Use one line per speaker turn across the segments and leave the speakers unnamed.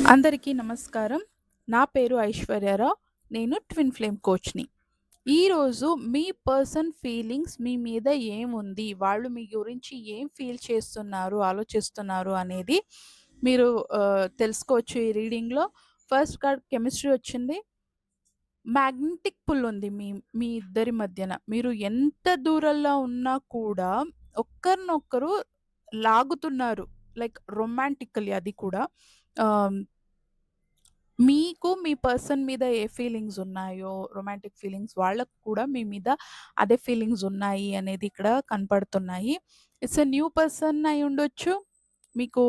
అందరికీ నమస్కారం. నా పేరు ఐశ్వర్యారావు. నేను ట్విన్ ఫ్లేమ్ కోచ్‌ని. ఈరోజు మీ పర్సన్ ఫీలింగ్స్ మీ మీద ఏముంది? వాళ్ళు మీ గురించి ఏం ఫీల్ చేస్తున్నారు, ఆలోచిస్తున్నారు అనేది మీరు తెలుసుకోవచ్చు ఈ రీడింగ్‌లో. ఫస్ట్ కార్డ్ కెమిస్ట్రీ వచ్చింది. మ్యాగ్నెటిక్ పుల్ ఉంది మీ మీ ఇద్దరి మధ్యన. మీరు ఎంత దూరంలో ఉన్నా కూడా ఒకరినొకరు లాగుతున్నారు. లైక్ రొమాంటికల్లీ అది కూడా. ఆహ్ మీకు మీ పర్సన్ మీద ఏ ఫీలింగ్స్ ఉన్నాయో, రొమాంటిక్ ఫీలింగ్స్ వాళ్ళకి కూడా మీ మీద అదే ఫీలింగ్స్ ఉన్నాయి అనేది ఇక్కడ కనపడుతున్నాయి. ఇట్స్ ఎ న్యూ పర్సన్ అయ్యుండొచ్చు. మీకు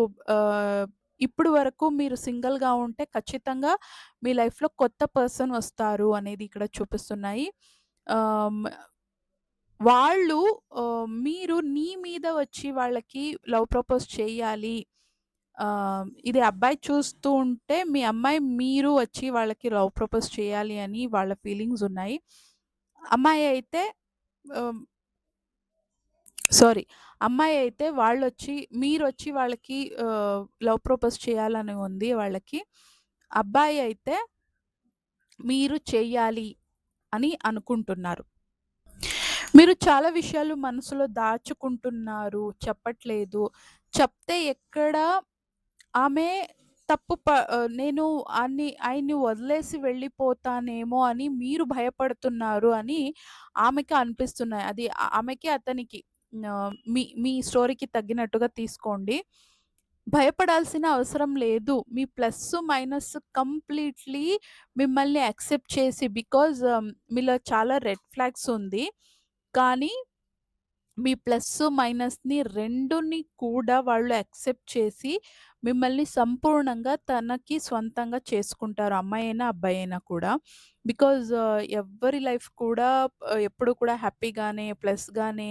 ఇప్పుడు వరకు మీరు సింగిల్‌గా ఉంటే ఖచ్చితంగా మీ లైఫ్‌లో కొత్త పర్సన్ వస్తారు అనేది ఇక్కడ చూపిస్తున్నాయి. ఆహ్, హ్మ్. వాళ్ళు మీరు నీ మీద వచ్చి వాళ్ళకి లవ్ ప్రపోజ్ చేయాలి. ఇది అబ్బాయి చూస్తూ ఉంటే మీ అమ్మాయి మీరు వచ్చి వాళ్ళకి లవ్ ప్రపోజ్ చేయాలి అని వాళ్ళ ఫీలింగ్స్ ఉన్నాయి. అమ్మాయి అయితే ఆహ్, సారీ. అమ్మాయి అయితే వాళ్ళొచ్చి మీరొచ్చి వాళ్ళకి లవ్ ప్రపోజ్ చేయాలని ఉంది వాళ్ళకి. అబ్బాయి అయితే మీరు చెయ్యాలి అని అనుకుంటున్నారు. మీరు చాలా విషయాలు మనసులో దాచుకుంటున్నారు. చెప్పట్లేదు. చెప్తే ఎక్కడ ఆమె నేను ఆయన్ని వదిలేసి వెళ్ళిపోతానేమో అని మీరు భయపడుతున్నారు అని ఆమెకి అనిపిస్తున్నాయి. అది ఆమెకి, అతనికి మీ మీ స్టోరీకి తగ్గినట్టుగా తీసుకోండి. భయపడాల్సిన అవసరం లేదు. మీ ప్లస్, మైనస్ కంప్లీట్‌లీ మిమ్మల్ని యాక్సెప్ట్ చేసి బికాజ్ మీలో చాలా రెడ్ ఫ్లాగ్స్ ఉంది. కానీ మీ ప్లస్, మైనస్‌ని రెండుని కూడా వాళ్ళు యాక్సెప్ట్ చేసి, మిమ్మల్ని సంపూర్ణంగా తనకి స్వంతంగా చేసుకుంటారు. అమ్మాయైనా, అబ్బాయైనా కూడా. బికాజ్ ఎవ్వరి లైఫ్ కూడా ఎప్పుడు కూడా హ్యాపీగానే, ప్లస్‌గానే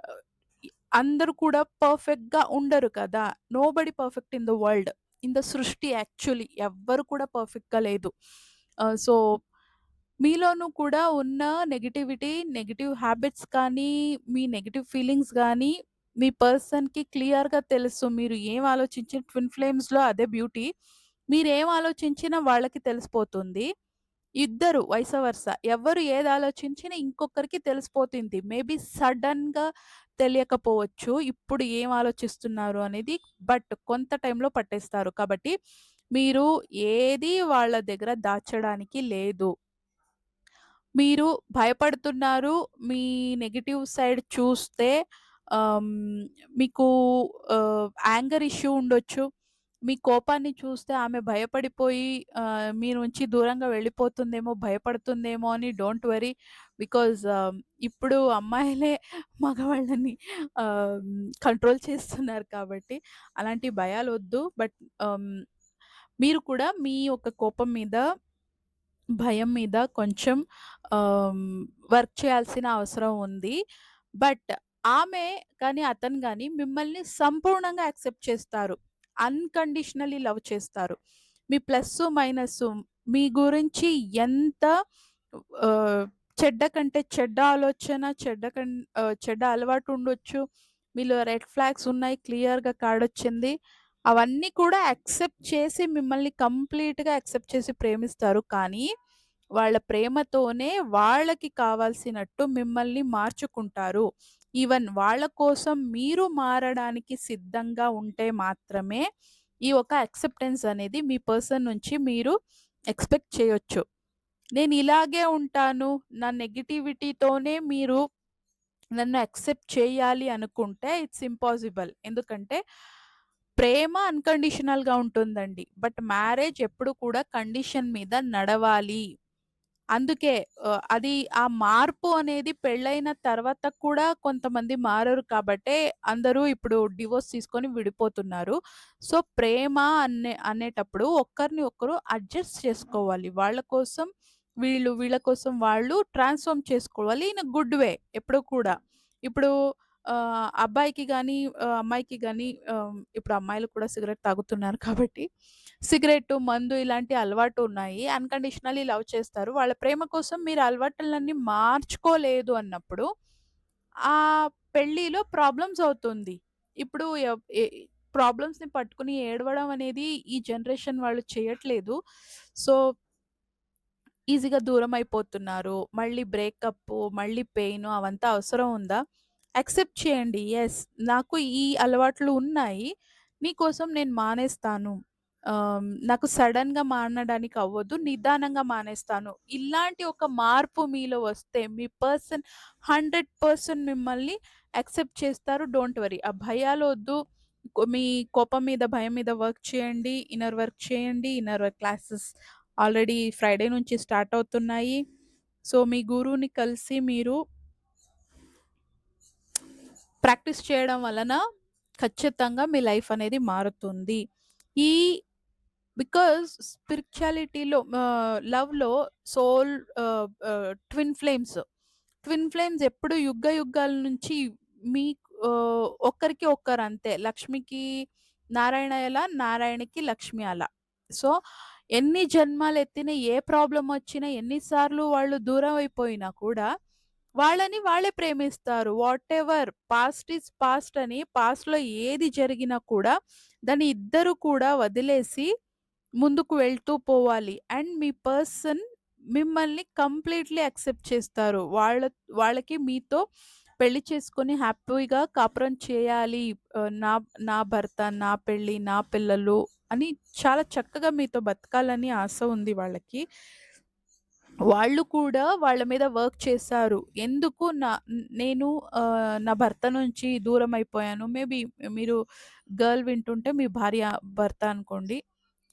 ఆహ్, అందరూ కూడా పర్ఫెక్ట్‌గా ఉండరు కదా! Nobody perfect in the world. In the సృష్టి యాక్చువల్లీ ఎవ్వరు కూడా పర్ఫెక్ట్‌గా లేదు. సో మీలోనూ కూడా ఉన్న నెగటివిటీ, నెగెటివ్ హ్యాబిట్స్ కానీ, మీ నెగెటివ్ ఫీలింగ్స్ గానీ, మీ పర్సన్‌కి క్లియర్‌గా తెలుసు. మీరు ఏం ఆలోచించిన ట్విన్ ఫ్లేమ్స్‌లో అదే బ్యూటీ. మీరేం ఆలోచించినా వాళ్ళకి తెలిసిపోతుంది. ఇద్దరు వైస్ వర్సా. ఎవరు ఏది ఆలోచించినా ఇంకొకరికి తెలిసిపోతుంది. మేబీ సడెన్‌గా తెలియకపోవచ్చు. ఇప్పుడు ఏం ఆలోచిస్తున్నారు అనేది. బట్ కొంత టైంలో పట్టేస్తారు. కాబట్టి మీరు ఏది వాళ్ళ దగ్గర దాచడానికి లేదు. మీరు భయపడుతున్నారు. మీ నెగెటివ్ సైడ్ చూస్తే మీకు యాంగర్ ఇష్యూ ఉండొచ్చు. మీ కోపాన్ని చూస్తే ఆమె భయపడిపోయి మీ నుంచి దూరంగా వెళ్ళిపోతుందేమో, భయపడుతుందేమో అని డోంట్ వరీ. బికాజ్ ఇప్పుడు అమ్మాయిలే మగవాళ్ళని ఆహ్, కంట్రోల్ చేస్తున్నారు కాబట్టి అలాంటి భయాలొద్దు. బట్ ఆహ్, మీరు కూడా మీ యొక్క కోపం మీద, భయం మీద కొంచెం ఆహ్, వర్క్ చేయాల్సిన అవసరం ఉంది. బట్ ఆమె కానీ, అతను గాని మిమ్మల్ని సంపూర్ణంగా యాక్సెప్ట్ చేస్తారు. అన్‌కండిషనల్లీ లవ్ చేస్తారు. మీ ప్లస్సు, మైనస్సు మీ గురించి ఎంత ఆహ్, చెడ్డ కంటే చెడ్డ ఆలోచన, చెడ్డ అలవాటు ఉండొచ్చు. మీలో రెడ్ ఫ్లాగ్స్ ఉన్నాయి. క్లియర్‌గా కార్డొచ్చింది. అవన్నీ కూడా యాక్సెప్ట్ చేసి మిమ్మల్ని కంప్లీట్‌గా యాక్సెప్ట్ చేసి ప్రేమిస్తారు. కానీ, వాళ్ళ ప్రేమతోనే వాళ్ళకి కావాల్సినట్టు మిమ్మల్ని మార్చుకుంటారు. ఈవెన్ వాళ్ళ కోసం మీరు మారడానికి సిద్ధంగా ఉంటే మాత్రమే, ఈ ఒక యాక్సెప్టెన్స్ అనేది మీ పర్సన్ నుంచి మీరు ఎక్స్‌పెక్ట్ చేయొచ్చు. నేనిలాగే ఉంటాను. నా నెగటివిటీతోనే మీరు నన్ను యాక్సెప్ట్ చేయాలి అనుకుంటే ఇట్స్ ఇంపాసిబుల్. ఎందుకంటే ప్రేమ అన్‌కండిషనల్‌గా ఉంటుందండి. బట్ మ్యారేజ్ ఎప్పుడు కూడా కండిషన్ మీద నడవాలి. అందుకే అది ఆ మార్పు అనేది పెళ్ళైన తర్వాత కూడా కొంతమంది మారరు కాబట్టే అందరూ ఇప్పుడు డివోర్స్ తీసుకొని విడిపోతున్నారు. సో, ప్రేమ అనేటప్పుడు ఒకరిని ఒకరు అడ్జస్ట్ చేసుకోవాలి. వాళ్ళ కోసం వీళ్ళు, వీళ్ళ కోసం వాళ్ళు ట్రాన్స్‌ఫార్మ్ చేసుకోవాలి ఇన్ ఎ గుడ్ వే ఎప్పుడు కూడా. ఇప్పుడు అబ్బాయికి గాని, అమ్మాయికి గాని ఇప్పుడు అమ్మాయిలు కూడా సిగరెట్ తాగుతున్నారు కాబట్టి సిగరెట్టు, మందు ఇలాంటి అలవాటు ఉన్నాయి. అన్‌కండిషనల్లీ లవ్ చేస్తారు. వాళ్ళ ప్రేమ కోసం మీరు అలవాటులన్నీ మార్చుకోలేదు అన్నప్పుడు, ఆ పెళ్ళిలో ప్రాబ్లమ్స్ అవుతుంది. ఇప్పుడు ఎవ్ ఎ ప్రాబ్లమ్స్‌ని పట్టుకొని ఏడవడం అనేది ఈ జనరేషన్ వాళ్ళు చేయట్లేదు. సో, ఈజీగా దూరమైపోతున్నారు. మళ్ళీ బ్రేకప్పు, మళ్ళీ పెయిను అవంతా అవసరం ఉందా? యాక్సెప్ట్ చేయండి. యెస్. నాకు ఈ అలవాట్లు ఉన్నాయి. నీ కోసం నేను మానేస్తాను. నాకు సడెన్‌గా మానడానికి అవ్వదు. నిదానంగా మానేస్తాను. ఇలాంటి ఒక మార్పు మీలో వస్తే మీ పర్సన్ 100% మిమ్మల్ని యాక్సెప్ట్ చేస్తారు. Don't worry. ఆ భయాలొద్దు. మీ కోపం మీద, భయం మీద వర్క్ చేయండి. ఇన్నర్ వర్క్ చేయండి. Inner work classes already Friday నుంచి స్టార్ట్ అవుతున్నాయి. సో, మీ గురువుని కలిసి మీరు ప్రాక్టీస్ చేయడం వలన ఖచ్చితంగా మీ లైఫ్ అనేది మారుతుంది. ఈ స్పిరిచువాలిటీలో లవ్‌లో soul twin flames. Twin flames ఎప్పుడు యుగ్గ యుగాల నుంచి మీ ఒక్కరికి ఒక్కరంతే. లక్ష్మికి నారాయణ ఎలా, నారాయణకి లక్ష్మి అలా. సో, ఎన్ని జన్మలెత్తిన ఏ ప్రాబ్లమొచ్చినా, ఎన్ని సార్లు వాళ్ళు దూరం అయిపోయినా కూడా, వాళ్ళని వాళ్ళే ప్రేమిస్తారు. వాటెవర్ పాస్ట్ ఈస్ పాస్ట్ అని పాస్ట్‌లో ఏది జరిగినా కూడా, దాన్ని ఇద్దరు కూడా వదిలేసి ముందుకు వెళ్తూ పోవాలి. అండ్ మీ పర్సన్ మిమ్మల్ని కంప్లీట్‌లీ యాక్సెప్ట్ చేస్తారు. వాళ్ళకి మీతో పెళ్లి చేసుకొని హ్యాపీగా కాపురం చేయాలి. నా నా భర్త, నా పెళ్లి, నా పిల్లలు అని చాలా చక్కగా మీతో బతకాలని ఆశ ఉంది వాళ్ళకి. వాళ్ళు కూడా వాళ్ళ మీద వర్క్ చేశారు. ఎందుకు నేను నా భర్త నుంచి దూరమైపోయాను. మేబీ మీరు గర్ల్ వింటుంటే మీ భర్త అనుకోండి.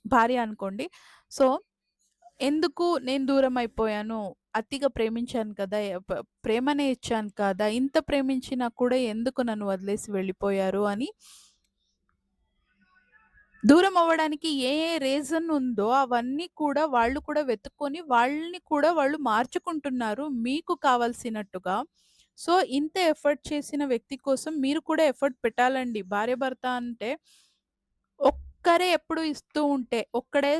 భార్య అనుకోండి. సో, ఎందుకు నేను దూరమైపోయాను? అతిగా ప్రేమించాను కదా! ప్రేమనే ఇచ్చాను కదా! ఇంత ప్రేమించినా కూడా ఎందుకు నన్ను వదిలేసి వెళ్ళిపోయారు అని దూరం అవ్వడానికి ఏ ఏ రీజన్ ఉందో అవన్నీ కూడా వాళ్ళు కూడా వెతుక్కొని వాళ్ళని కూడా వాళ్ళు మార్చుకుంటున్నారు మీకు కావాల్సినట్టుగా. సో, ఇంత ఎఫర్ట్ చేసిన వ్యక్తి కోసం మీరు కూడా ఎఫర్ట్ పెట్టాలండి. భార్యాభర్త అంటే ఒక్కరే ఎప్పుడు ఇస్తూ ఉంటే, ఒక్కరే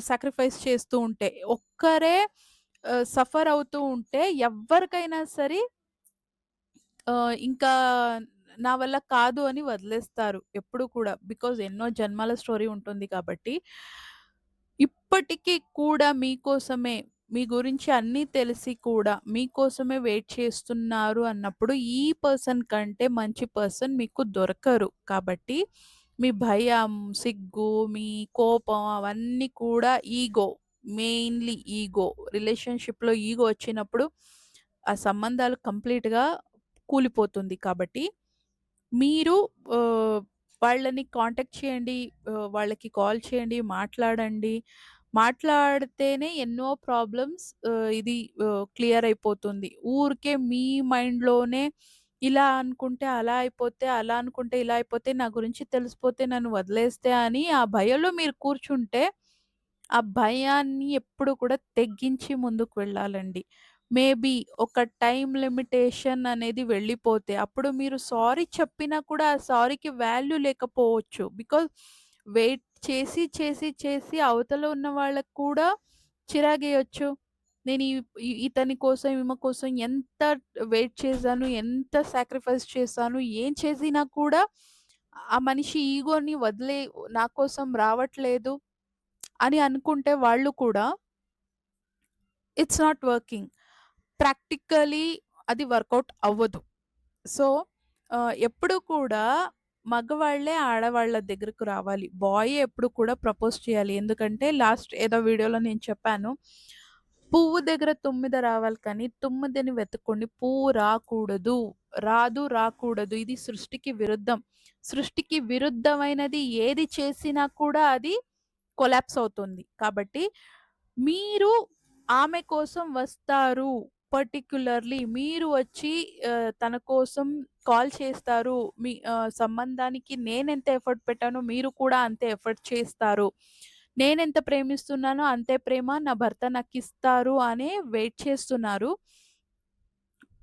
సాక్రిఫైస్ చేస్తూ ఉంటే, ఒక్కరే సఫర్ అవుతూ ఉంటే ఎవ్వరికైనా సరే ఇంకా నా వల్ల కాదు అని వదిలేస్తారు ఎప్పుడు కూడా. ఎన్నో జన్మల స్టోరీ ఉంటుంది కాబట్టి. ఇప్పటికి కూడా మీకోసమే, మీ గురించి అన్నీ తెలిసి కూడా మీకోసమే వెయిట్ చేస్తున్నారు అన్నప్పుడు, ఈ పర్సన్ కంటే మంచి పర్సన్ మీకు దొరకరు. కాబట్టి మీ భయం, సిగ్గు, మీ కోపం అవన్నీ కూడా ఈగో. Mainly ego. రిలేషన్‌షిప్‌లో ఈగో వచ్చినప్పుడు ఆ సంబంధాలు కంప్లీట్‌గా కూలిపోతుంది. కాబట్టి మీరు ఆహ్, వాళ్ళని కాంటాక్ట్ చేయండి. వాళ్ళకి కాల్ చేయండి. మాట్లాడండి. మాట్లాడితేనే ఎన్నో ప్రాబ్లమ్స్ ఇది క్లియర్ అయిపోతుంది. ఊరికే మీ మైండ్‌లోనే ఇలా అనుకుంటే అలా అయిపోతే, అలా అనుకుంటే ఇలా అయిపోతే, నా గురించి తెలిసిపోతే నన్ను వదిలేస్తే అని ఆ భయంలో మీరు కూర్చుంటే, ఆ భయాన్ని ఎప్పుడు కూడా తెగ్గించి ముందుకు వెళ్ళాలండి. మేబీ ఒక టైమ్ లిమిటేషన్ అనేది వెళ్ళిపోతే, అప్పుడు మీరు సారీ చెప్పినా కూడా ఆ సారీకి వాల్యూ లేకపోవచ్చు. వెయిట్ చేసి, చేసి, చేసి అవతల ఉన్న వాళ్ళకి కూడా చిరాకేయొచ్చు. నేను ఇతని కోసం, ఈమె కోసం ఎంత వెయిట్ చేశాను, ఎంత సాక్రిఫైస్ చేశాను, ఏం చేసినా కూడా ఆ మనిషి ఈగోని వదిలే నా కోసం రావట్లేదు అని అనుకుంటే వాళ్ళు కూడా ఇట్స్ నాట్ వర్కింగ్. ప్రాక్టికల్లీ అది వర్కౌట్ అవ్వదు. సో, ఎప్పుడు కూడా మగవాళ్ళే ఆడవాళ్ళ దగ్గరకు రావాలి. బాయే ఎప్పుడు కూడా ప్రపోజ్ చేయాలి. ఎందుకంటే లాస్ట్ ఏదో వీడియోలో నేను చెప్పాను. పువ్వు దగ్గర తుమ్మెద రావాలి కానీ తుమ్మెదని వెతుక్కోండి. పువ్వు రాకూడదు. రాదు, రాకూడదు. ఇది సృష్టికి విరుద్ధం. సృష్టికి విరుద్ధమైనది ఏది చేసినా కూడా అది కొలాప్స్ అవుతుంది. కాబట్టి మీరు ఆమె కోసం వస్తారు. పర్టిక్యులర్‌లీ మీరు వచ్చి తన కోసం కాల్ చేస్తారు. సంబంధానికి నేనెంత ఎఫర్ట్ పెట్టానో మీరు కూడా అంతే ఎఫర్ట్ చేస్తారు. నేనెంత ప్రేమిస్తున్నానో అంతే ప్రేమ నా భర్త నాకిస్తారు అనే వెయిట్ చేస్తున్నారు.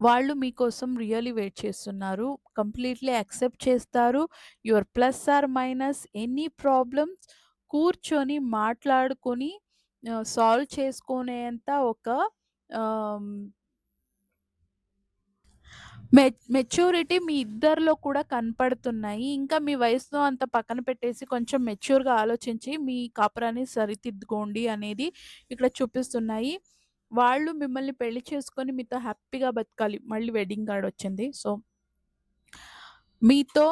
వాళ్ళు మీకోసం రియల్లీ వెయిట్ చేస్తున్నారు. కంప్లీట్‌లీ యాక్సెప్ట్ చేస్తారు. Your plus or minus any problems కూర్చొని మాట్లాడుకొని సాల్వ్ చేసుకునేంత ఒక ఆహ్, మె మెచ్యూరిటీ మీ ఇద్దరిలో కూడా కనపడుతున్నాయి. ఇంకా మీ వయసును అంత పక్కన పెట్టేసి కొంచెం మెచ్యూర్‌గా ఆలోచించి మీ కాపురాన్ని సరిదిద్దుకోండి అనేది ఇక్కడ చూపిస్తున్నాయి. వాళ్ళు మిమ్మల్ని పెళ్లి చేసుకొని మీతో హ్యాపీగా బతకాలి. మళ్ళీ వెడ్డింగ్ కార్డ్ వచ్చింది. సో, మీతో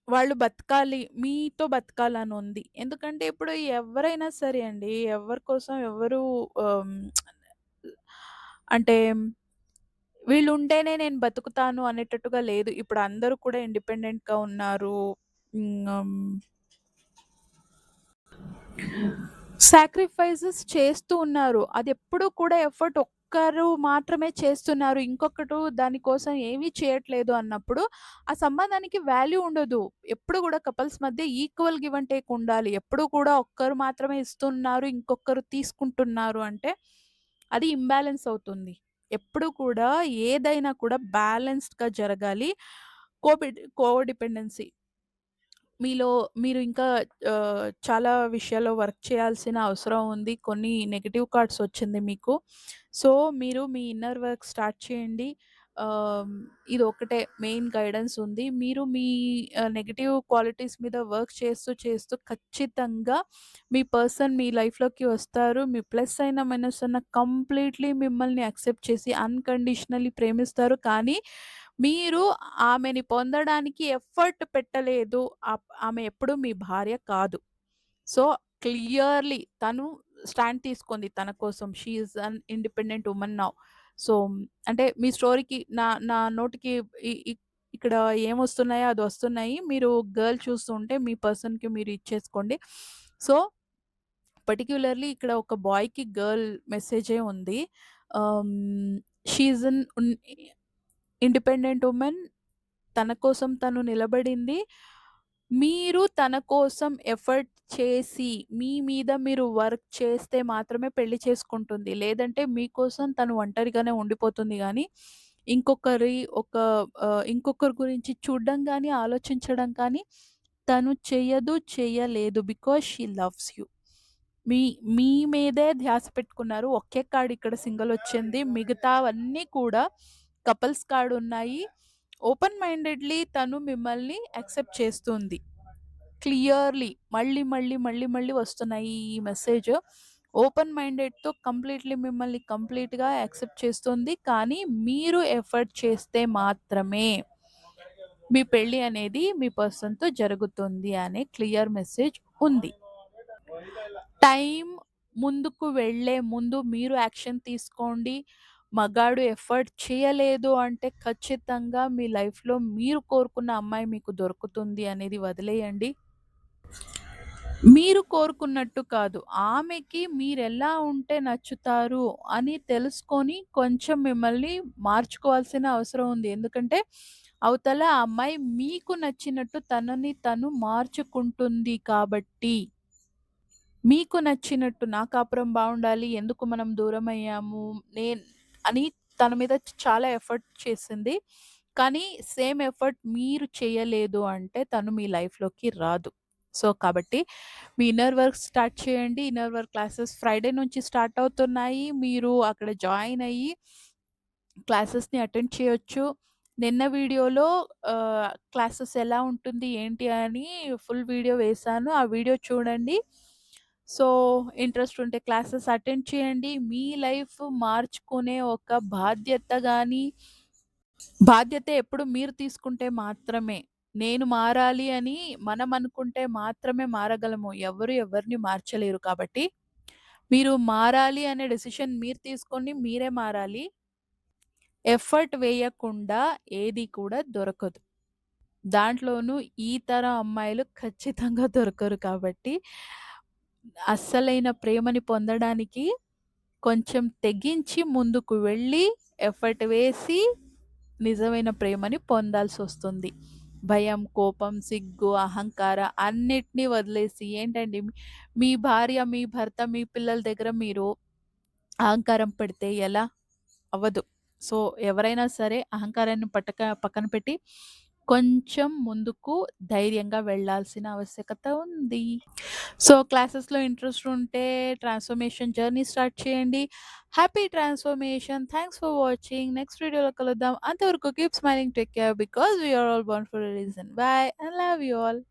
వాళ్ళు బతకాలి. మీతో బతకాలనుంది. ఎందుకంటే ఇప్పుడు ఎవరైనా సరే అండి, ఎవరి కోసం ఎవరు ఆహ్, అంటే వీళ్ళుంటేనే నేను బతుకుతాను అనేటట్టుగా లేదు. ఇప్పుడు అందరూ కూడా ఇండిపెండెంట్‌గా ఉన్నారు. హ్మ్. సాక్రిఫైసెస్ చేస్తూ ఉన్నారు. అదెప్పుడూ కూడా ఎఫర్ట్ ఒక్కరు మాత్రమే చేస్తున్నారు. ఇంకొకడు దాని కోసం ఏమీ చేయట్లేదు అన్నప్పుడు, ఆ సంబంధానికి వాల్యూ ఉండదు. ఎప్పుడు గూడా కపుల్స్ మధ్య ఈక్వల్ గివ్ అండ్ టేక్ ఉండాలి. ఎప్పుడూ కూడా ఒక్కరు మాత్రమే ఇస్తున్నారు, ఇంకొకరు తీసుకుంటున్నారు అంటే, అది ఇంబాలెన్స్ అవుతుంది. ఎప్పుడు కూడా ఏదైనా కూడా బ్యాలెన్స్డ్‌గా జరగాలి. కోడిపెండెన్సీ. మీలో మీరు ఇంకా చాలా విషయాల్లో వర్క్ చేయాల్సిన అవసరం ఉంది. కొన్ని నెగెటివ్ కార్డ్స్ వచ్చింది మీకు. సో, మీరు మీ ఇన్నర్ వర్క్ స్టార్ట్ చేయండి. ఆహ్, ఇదొక్కటే మెయిన్ గైడెన్స్ ఉంది. మీరు మీ నెగెటివ్ క్వాలిటీస్ మీద వర్క్ చేస్తూ, చేస్తూ ఖచ్చితంగా మీ పర్సన్ మీ లైఫ్‌లోకి వస్తారు. మీ ప్లస్ అయినా, మైనస్ అయినా కంప్లీట్‌లీ మిమ్మల్ని యాక్సెప్ట్ చేసి అన్‌కండిషనల్లీ ప్రేమిస్తారు. కానీ మీరు ఆమెని పొందడానికి ఎఫర్ట్ పెట్టలేదు. ఆమె ఎప్పుడు మీ భార్య కాదు. సో, క్లియర్‌లీ తను స్టాండ్ తీసుకుంది తన కోసం. She is an independent woman now. So, అంటే మీ స్టోరీకి నా నా నోటికి ఇ ఇ ఇక్కడ ఏమొస్తున్నాయో అది వస్తున్నాయి. మీరు గర్ల్ చూస్తుంటే మీ పర్సన్‌కి మీరు ఇచ్చేసుకోండి. సో, పర్టిక్యులర్‌లీ ఇక్కడ ఒక బాయ్‌కి గర్ల్ మెసేజే ఉంది. She is an independent woman. తన కోసం తను నిలబడింది. మీరు తన కోసం ఎఫర్ట్ చేసి, మీ మీద మీరు వర్క్ చేస్తే మాత్రమే పెళ్లి చేసుకుంటుంది. లేదంటే మీకోసం తను ఒంటరిగానే ఉండిపోతుంది గానీ, ఇంకొకరి ఒక ఇంకొకరి గురించి చూడడం గానీ, ఆలోచించడం కానీ తను చెయ్యదు, చెయ్యలేదు. Because she loves you. మీ మీ మీదే ధ్యాస పెట్టుకున్నారు. ఒకే కార్డ్ ఇక్కడ సింగిలొచ్చింది. మిగతావన్నీ కూడా కపుల్స్ కార్డ్ ఉన్నాయి. ఓపెన్ మైండెడ్‌లీ తను మిమ్మల్ని యాక్సెప్ట్ చేస్తుంది. క్లియర్‌లీ మళ్ళీ, మళ్ళీ, మళ్ళీ, మళ్ళీ వస్తున్నాయి ఈ మెసేజ్. ఓపెన్ మైండెడ్‌తో కంప్లీట్‌లీ మిమ్మల్ని కంప్లీట్‌గా యాక్సెప్ట్ చేస్తుంది. కానీ మీరు ఎఫర్ట్ చేస్తే మాత్రమే మీ పెళ్లి అనేది మీ పర్సన్‌తో జరుగుతుంది అనే క్లియర్ మెసేజ్ ఉంది. టైం ముందుకు వెళ్ళే ముందు మీరు యాక్షన్ తీసుకోండి. మగాడు ఎఫర్ట్ చేయలేదు అంటే ఖచ్చితంగా మీ లైఫ్‌లో మీరు కోరుకున్న అమ్మాయి మీకు దొరుకుతుంది అనేది వదిలేయండి. మీరు కోరుకున్నట్టు కాదు. ఆమెకి మీరెలా ఉంటే నచ్చుతారు అని తెలుసుకొని కొంచెం మిమ్మల్ని మార్చుకోవాల్సిన అవసరం ఉంది. ఎందుకంటే అవతల ఆ అమ్మాయి మీకు నచ్చినట్టు తనని తను మార్చుకుంటుంది కాబట్టి. మీకు నచ్చినట్టు నా కాపురం బావుండాలి. ఎందుకు మనం దూరమయ్యాము. అని తన మీద చాలా ఎఫర్ట్ చేసింది. కానీ సేమ్ ఎఫర్ట్ మీరు చేయలేదు అంటే తను మీ లైఫ్‌లోకి రాదు. సో, కాబట్టి మీ ఇన్నర్ వర్క్ స్టార్ట్ చేయండి. ఇన్నర్ వర్క్ క్లాసెస్ ఫ్రైడే నుంచి స్టార్ట్ అవుతున్నాయి. మీరు అక్కడ జాయిన్ అయ్యి క్లాసెస్‌ని అటెండ్ చేయొచ్చు. నిన్న వీడియోలో క్లాసెస్ ఎలా ఉంటుంది, ఏంటి అని ఫుల్ వీడియో వేశాను. ఆ వీడియో చూడండి. సో, ఇంట్రెస్ట్ ఉంటే క్లాసెస్ అటెండ్ చేయండి. మీ లైఫ్ మార్చుకునే ఒక బాధ్యత గాని, బాధ్యత ఎప్పుడు మీరు తీసుకుంటే మాత్రమే. నేను మారాలి అని మనం అనుకుంటే మాత్రమే మారగలము. ఎవరు ఎవరిని మార్చలేరు కాబట్టి, మీరు మారాలి అనే డెసిషన్ మీరు తీసుకొని మీరే మారాలి. ఎఫర్ట్ వేయకుండా ఏది కూడా దొరకదు. దాంట్లోనూ ఈ తరం అమ్మాయిలు ఖచ్చితంగా దొరకరు కాబట్టి, అస్సలైన ప్రేమని పొందడానికి కొంచెం తెగించి ముందుకు వెళ్ళి, ఎఫర్ట్ వేసి, నిజమైన ప్రేమని పొందాల్సొస్తుంది. భయం, కోపం, సిగ్గు, అహంకార అన్నిటిని వదిలేసి ఏంటండి మీ భార్య, మీ భర్త, మీ పిల్లల దగ్గర మీరు అహంకారం పెడితే ఎలా? అవ్వదు. సో, ఎవరైనా సరే అహంకారాన్ని పక్కన పెట్టి కొంచెం ముందుకు ధైర్యంగా వెళ్ళాల్సిన ఆవశ్యకత ఉంది. సో, క్లాసెస్‌లో ఇంట్రెస్ట్ ఉంటే ట్రాన్స్‌ఫర్మేషన్ జర్నీ స్టార్ట్ చేయండి. Happy transformation. Thanks for watching. Next వీడియోలో కలుద్దాం. అంతవరకు keep smiling. Take care because we are all born for a reason. Bye. I love you all.